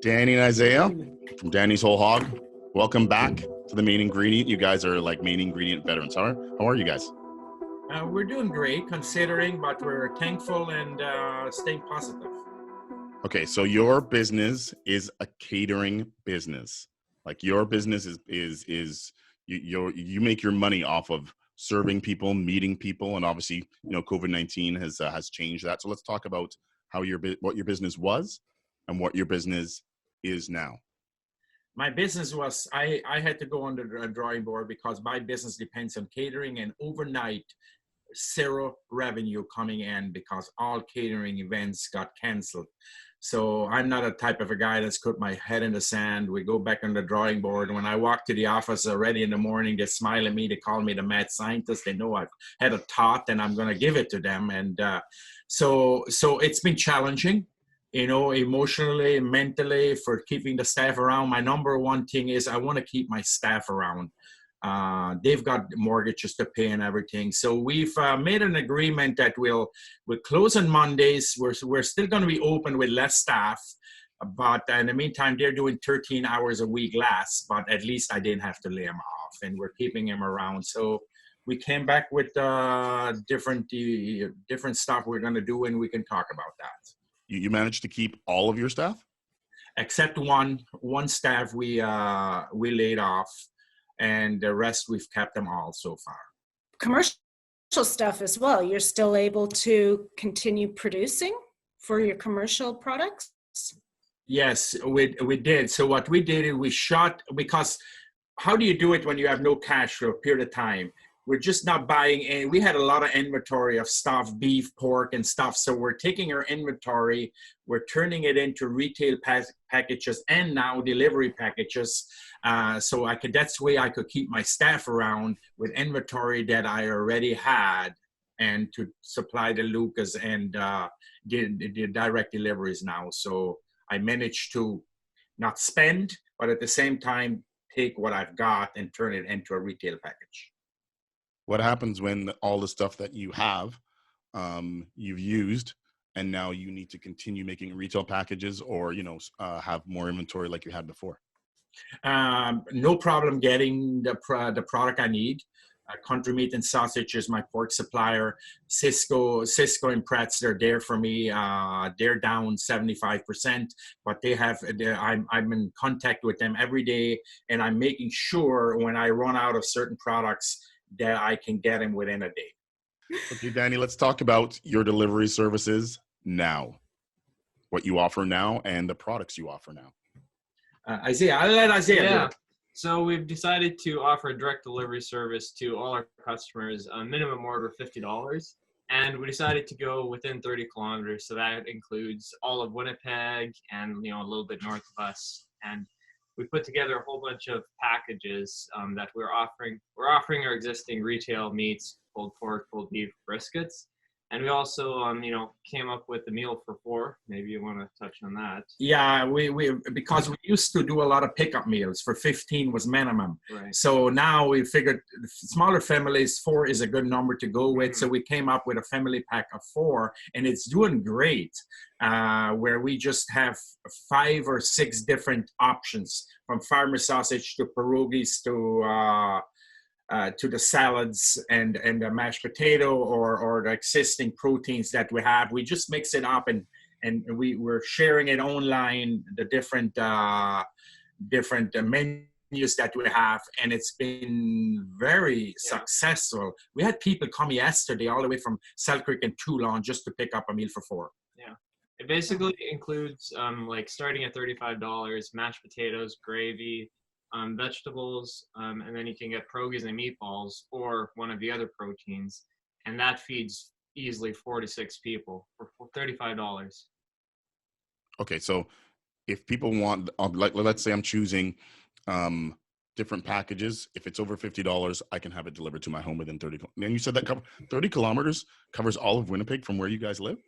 Danny and Isaiah from Danny's Whole Hog. Welcome back to the Main Ingredient. You guys are like main ingredient veterans. How are you guys? We're doing great considering, but we're thankful and staying positive. Okay, so your business is a catering business. Like your business is you make your money off of serving people, meeting people, and obviously COVID-19 has changed that. So let's talk about what your business was and what your business is now. My business was, I had to go on the drawing board because my business depends on catering, and overnight, zero revenue coming in because all catering events got canceled. So I'm not a type of a guy that's put my head in the sand. We go back on the drawing board. When I walk to the office already in the morning, they smile at me. They call me the mad scientist. They know I've had a thought and I'm going to give it to them. And so it's been challenging, emotionally, mentally, for keeping the staff around. My number one thing is I want to keep my staff around. They've got mortgages to pay and everything. So we've made an agreement that we'll close on Mondays. We're still going to be open with less staff, but in the meantime, they're doing 13 hours a week less, but at least I didn't have to lay them off, and we're keeping them around. So we came back with different stuff we're going to do, and we can talk about that. You managed to keep all of your staff? Except one staff we laid off. And the rest, we've kept them all so far. Commercial stuff as well. You're still able to continue producing for your commercial products? Yes, we did. So what we did is we shot, because how do you do it when you have no cash for a period of time? We're just not buying in. We had a lot of inventory of stuff, beef, pork, and stuff. So we're taking our inventory, we're turning it into retail packages and now delivery packages. So that's the way I could keep my staff around with inventory that I already had, and to supply the Lucas and the direct deliveries now. So I managed to not spend, but at the same time, take what I've got and turn it into a retail package. What happens when all the stuff that you have, you've used, and now you need to continue making retail packages, or have more inventory like you had before? No problem getting the product I need. Country Meat and Sausage is my pork supplier. Cisco and Pratt's, they're there for me. They're down 75%, but I'm in contact with them every day, and I'm making sure when I run out of certain products that I can get them within a day. Okay, Danny, let's talk about your delivery services now. What you offer now and the products you offer now. Isaiah, I'll let Isaiah do it. So we've decided to offer a direct delivery service to all our customers, a minimum order of $50. And we decided to go within 30 kilometers. So that includes all of Winnipeg and, a little bit north of us. And we put together a whole bunch of packages that we're offering. We're offering our existing retail meats, pulled pork, pulled beef, briskets. And we also, came up with the meal for four. Maybe you want to touch on that. Yeah, because we used to do a lot of pickup meals. For 15 was minimum. Right. So now we figured smaller families, 4 is a good number to go with. Mm-hmm. So we came up with a family pack of 4, and it's doing great. Where we just have 5 or 6 different options, from farmer sausage to pierogies to the salads and the mashed potato or the existing proteins that we have. We just mix it up and we're sharing it online, the different menus that we have, and it's been very successful. We had people come yesterday all the way from Selkirk and Toulon just to pick up a meal for 4. Yeah. It basically includes starting at $35, mashed potatoes, gravy, vegetables, and then you can get pierogies and meatballs or one of the other proteins, and that feeds easily 4 to 6 people for $35. Okay, so if people want, let's say I'm choosing different packages. If it's over $50, I can have it delivered to my home within 30. And you said that 30 kilometers covers all of Winnipeg from where you guys live?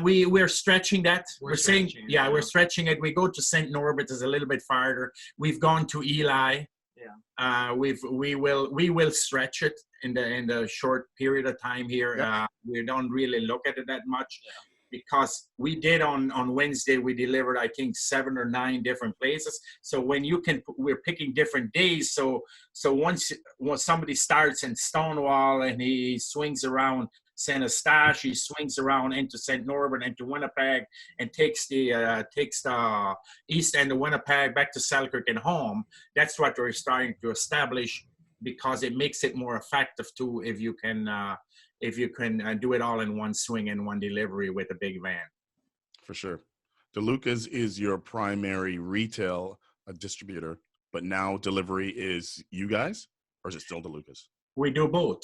We're stretching that. We're stretching it. We go to St. Norbert, is a little bit farther. We've gone to Eli. Yeah. We will stretch it in the short period of time here. Yeah. We don't really look at it that much. because we did on Wednesday, we delivered, I think, 7 or 9 different places. So when we're picking different days. So once somebody starts in Stonewall and he swings around St. Eustache, he swings around into St. Norbert, into Winnipeg, and takes the east end of Winnipeg back to Selkirk and home. That's what we're starting to establish, because it makes it more effective too if you can do it all in one swing and one delivery with a big van. For sure. DeLuca's is your primary retail distributor, but now delivery is you guys, or is it still DeLuca's? We do both.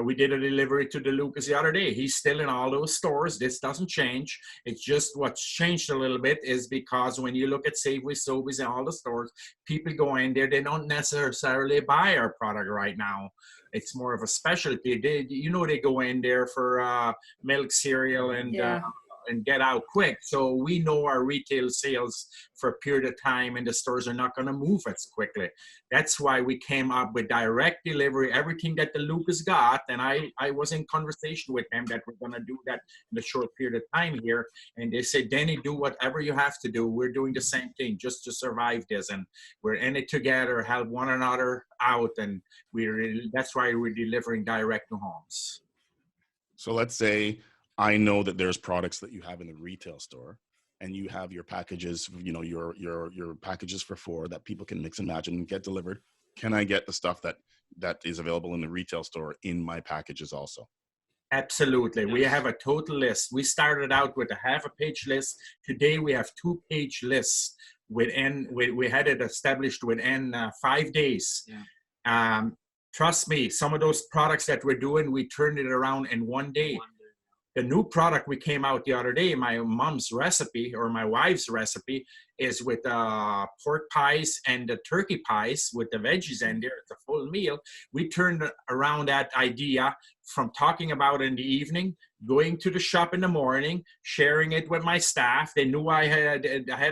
We did a delivery to DeLuca's the other day. He's still in all those stores. This doesn't change. It's just what's changed a little bit is because when you look at Safeway, Sobeys, and all the stores, people go in there, they don't necessarily buy our product right now. It's more of a specialty. They go in there for milk, cereal, and get out quick. So we know our retail sales for a period of time, and the stores are not going to move as quickly. That's why we came up with direct delivery, everything that DeLuca's got. And I was in conversation with them that we're going to do that in a short period of time here. And they said, Denny, do whatever you have to do. We're doing the same thing just to survive this. And we're in it together, help one another out. And that's why we're delivering direct to homes. So let's say I know that there's products that you have in the retail store, and you have your packages, your packages for 4 that people can mix and match and get delivered. Can I get the stuff that is available in the retail store in my packages also? Absolutely. We have a total list. We started out with a half-a-page list. Today we have 2-page lists. We had it established within 5 days. Yeah. Trust me, some of those products that we're doing, we turned it around in 1 day. The new product we came out the other day, my mom's recipe or my wife's recipe, is with pork pies and the turkey pies with the veggies in there. It's a full meal. We turned around that idea from talking about it in the evening, going to the shop in the morning, sharing it with my staff. They knew I had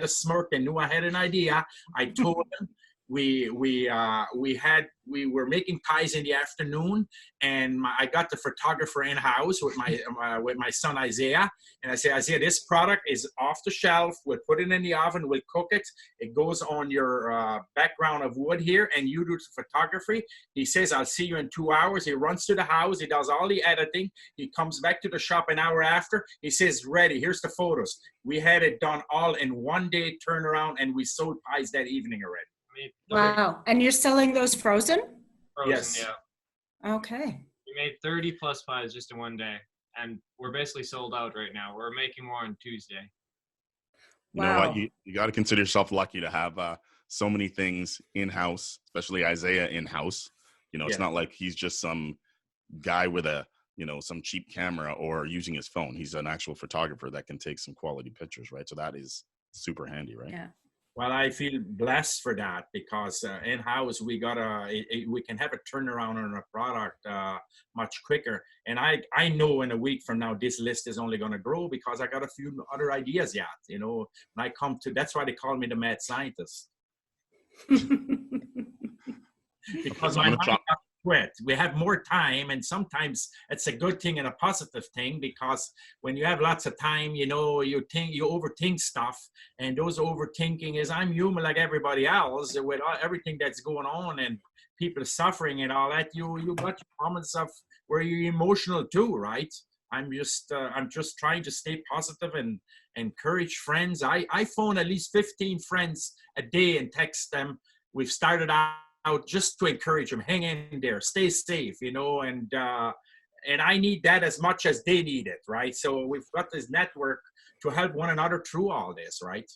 a smirk. They knew I had an idea. I told them. We were making pies in the afternoon, and I got the photographer in house with my son Isaiah, and I said, Isaiah, this product is off the shelf. We'll put it in the oven. We'll cook it. It goes on your background of wood here, and you do the photography. He says, I'll see you in 2 hours. He runs to the house. He does all the editing. He comes back to the shop an hour after. He says, ready. Here's the photos. We had it done all in 1 day turnaround, and we sold pies that evening already. Wow. And you're selling those frozen? Yes. Yeah. Okay. We made 30 plus pies just in 1 day, and we're basically sold out right now. We're making more on Tuesday. You know what? You got to consider yourself lucky to have so many things in-house, especially Isaiah in-house. It's not like he's just some guy with some cheap camera or using his phone. He's an actual photographer that can take some quality pictures, right? So that is super handy, right? Yeah. Well, I feel blessed for that because in-house we can have a turnaround on a product much quicker. And I know in a week from now this list is only going to grow because I got a few other ideas yet. When I come to, that's why they call me the mad scientist. Because my mind got quit. We have more time, and sometimes it's a good thing and a positive thing because when you have lots of time, you overthink stuff, and those overthinking is I'm human like everybody else with everything that's going on and people suffering and all that. You got your moments of where you're emotional too, right? I'm just trying to stay positive and encourage friends. I phone at least 15 friends a day and text them. We've started out just to encourage them, hang in there, stay safe, and I need that as much as they need it, right? So we've got this network to help one another through all this, right?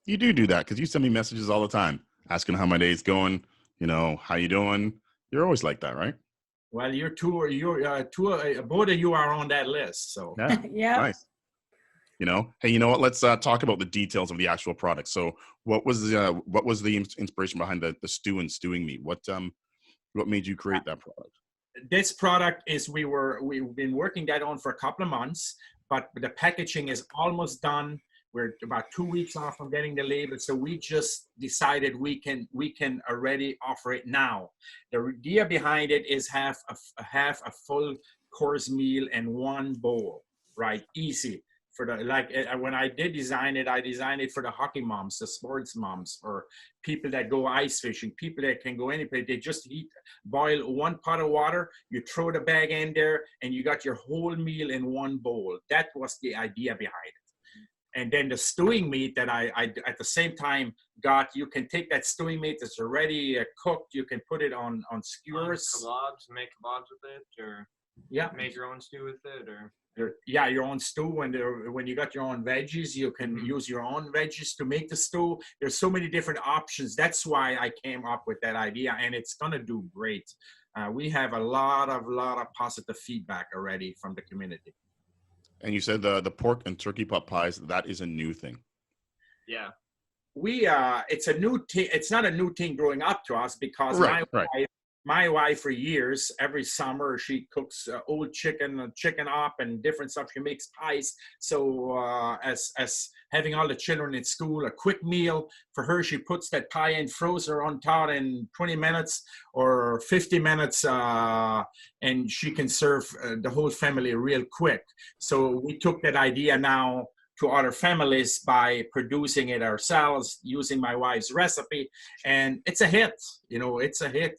You do that because you send me messages all the time asking how my day's going, how you doing? You're always like that, right? Well, both of you are on that list, so. Yeah, yeah. Nice. Hey, you know what? Let's talk about the details of the actual product. So, what was the inspiration behind the stew and stewing meat? What made you create that product? This product is we've been working that on for a couple of months, but the packaging is almost done. We're about 2 weeks off from getting the label, so we just decided we can already offer it now. The idea behind it is have a full course meal in one bowl, right? Easy. for the, like, when I did design it, I designed it for the hockey moms, the sports moms, or people that go ice fishing, people that can go anywhere. They just boil one pot of water, you throw the bag in there, and you got your whole meal in one bowl. That was the idea behind it. And then the stewing meat that I at the same time got, you can take that stewing meat that's already cooked, you can put it on skewers. Kebabs, make kebabs with it, or make your own stew with it, or your own stew. And when you got your own veggies, you can use your own veggies to make the stew. There's so many different options. That's why I came up with that idea, and it's gonna do great. We have a lot of positive feedback already from the community. And you said the pork and turkey pot pies, that is a new thing. Yeah. It's a new thing. It's not a new thing growing up to us, because my wife for years, every summer she cooks old chicken up and different stuff. She makes pies. So as having all the children in school, a quick meal for her, she puts that pie in, froze her on top in 20 minutes or 50 minutes, and she can serve the whole family real quick. So we took that idea now to other families by producing it ourselves, using my wife's recipe, and it's a hit. It's a hit.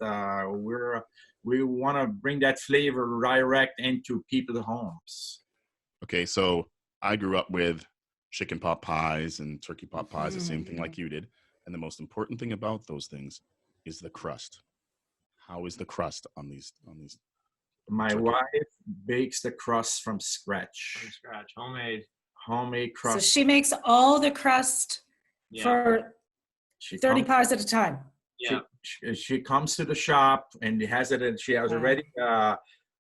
We want to bring that flavor direct into people's homes. Okay, so I grew up with chicken pot pies and turkey pot pies, the same thing like you did. And the most important thing about those things is the crust. How is the crust on these? My wife bakes the crust from scratch. From scratch, homemade crust. So she makes all the crust for 30 pies at a time. Yeah. She comes to the shop and has it, and she has already.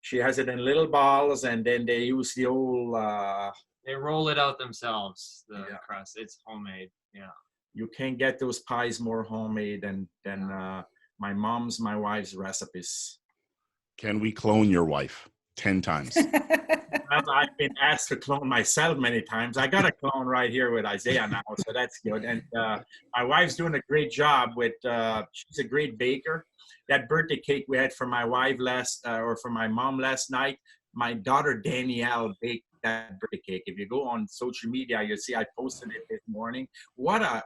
She has it in little balls, and then they use the old. They roll it out themselves. The crust. It's homemade. Yeah. You can't get those pies more homemade than my wife's recipes. Can we clone your wife 10 times? Well, I've been asked to clone myself many times. I got a clone right here with Isaiah now, so that's good. And my wife's doing a great job with. She's a great baker. That birthday cake we had for my wife for my mom last night, my daughter Danielle baked that birthday cake. If you go on social media, you'll see I posted it this morning. What a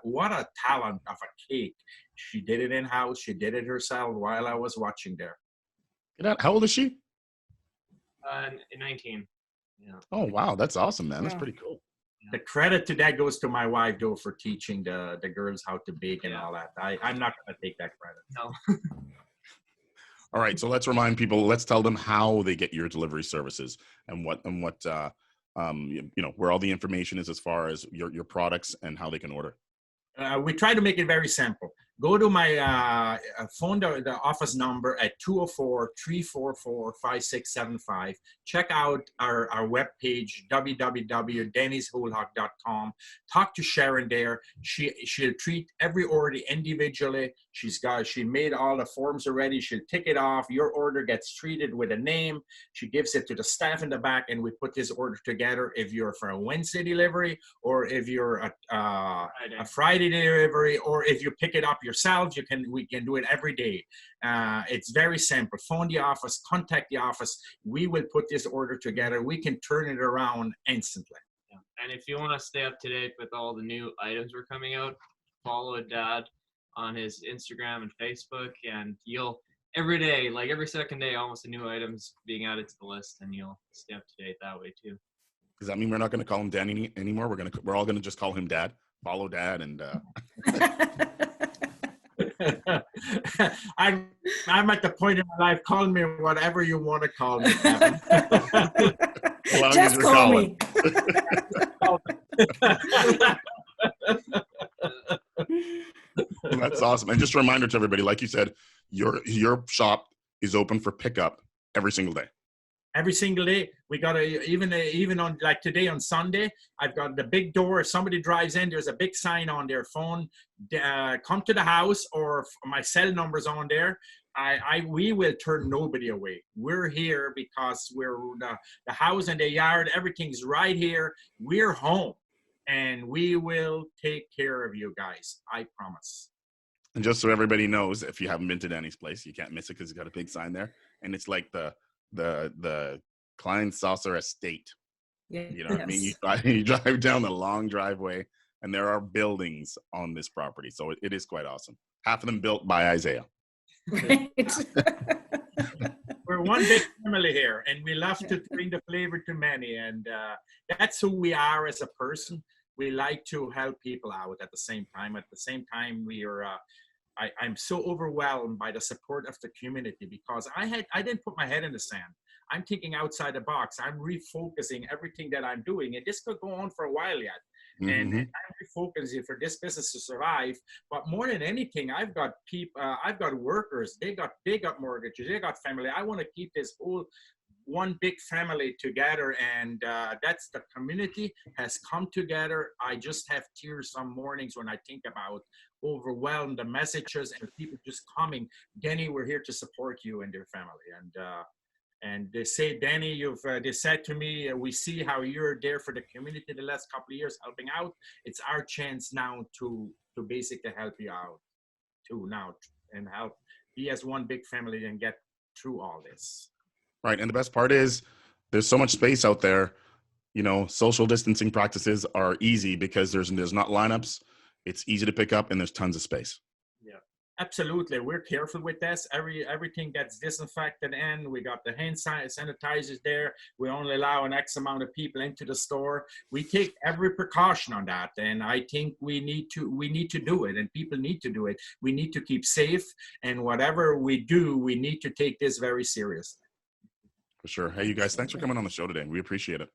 talent of a cake! She did it in house. She did it herself while I was watching there. How old is she? 19. Yeah. Oh wow, that's awesome, man. That's pretty cool. The credit to that goes to my wife, though, for teaching the girls how to bake and all that. I'm not going to take that credit. No. All right, so let's remind people. Let's tell them how they get your delivery services and what where all the information is as far as your products and how they can order. We try to make it very simple. Go to my phone, the office number at 204-344-5675. Check out our webpage, www.dennyswholehog.com. Talk to Sharon there. She'll treat every order individually. She made all the forms already. She'll tick it off. Your order gets treated with a name. She gives it to the staff in the back, and we put this order together. If you're for a Wednesday delivery, or if you're a Friday delivery, or if you pick it up yourself, we can do it every day. It's very simple. Phone the office, contact the office. We will put this order together. We can turn it around instantly. Yeah. And if you want to stay up to date with all the new items we're coming out, follow Dad on his Instagram and Facebook, and you'll every day, like every second day, almost a new items being added to the list, and you'll stay up to date that way too. Does that mean we're not going to call him Danny anymore? We're all going to just call him Dad. Follow Dad and. I'm at the point in my life. Call me whatever you want to call me. Just call me. That's awesome. And just a reminder to everybody, like you said, your shop is open for pickup every single day. Every single day. We got even on, like today on Sunday, I've got the big door. If somebody drives in, there's a big sign on their phone, come to the house, or my cell number's on there. We will turn nobody away. We're here because we're the house and the yard, everything's right here. We're home, and we will take care of you guys. I promise. And just so everybody knows, if you haven't been to Danny's place, you can't miss it because it's got a big sign there, and it's like the Kleinsasser Estate. Yeah. You know what I mean? You drive down the long driveway, and there are buildings on this property. So it is quite awesome. Half of them built by Isaiah. Right. We're one big family here, and we love to bring the flavor to many. And that's who we are as a person. We like to help people out at the same time. At the same time, we are. I'm so overwhelmed by the support of the community because I didn't put my head in the sand. I'm thinking outside the box. I'm refocusing everything that I'm doing, and this could go on for a while yet. And I'm refocusing for this business to survive. But more than anything, I've got people, I've got workers. They got mortgages. They got family. I want to keep this whole one big family together, and that's the community has come together. I just have tears some mornings when I think about overwhelmed the messages and people just coming. Danny, we're here to support you and your family. And they say, Danny, they said to me, we see how you're there for the community the last couple of years helping out. It's our chance now to basically help you out too now and help be as one big family and get through all this. Right. And the best part is there's so much space out there. You know, social distancing practices are easy because there's not lineups. It's easy to pick up and there's tons of space. Yeah, absolutely. We're careful with this. Everything gets disinfected in. We got the hand sanitizers there. We only allow an X amount of people into the store. We take every precaution on that. And I think we need to do it, and people need to do it. We need to keep safe, and whatever we do, we need to take this very seriously. For sure. Hey, you guys, thanks for coming on the show today. We appreciate it.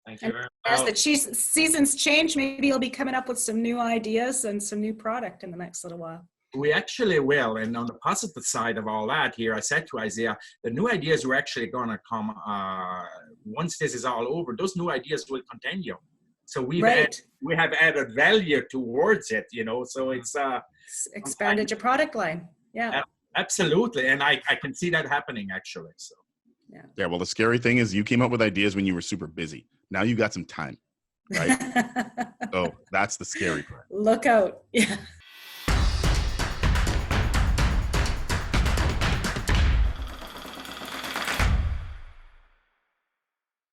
Thank you very much. As the seasons change, maybe you'll be coming up with some new ideas and some new product in the next little while. We actually will. And on the positive side of all that here, I said to Isaiah, the new ideas are actually going to come once this is all over. Those new ideas will continue. So we have added value towards it, you know, so it's expanded your product line. Yeah. Absolutely. And I can see that happening actually. So. Yeah. Well, the scary thing is you came up with ideas when you were super busy. Now you got some time, right? So that's the scary part. Look out. Yeah.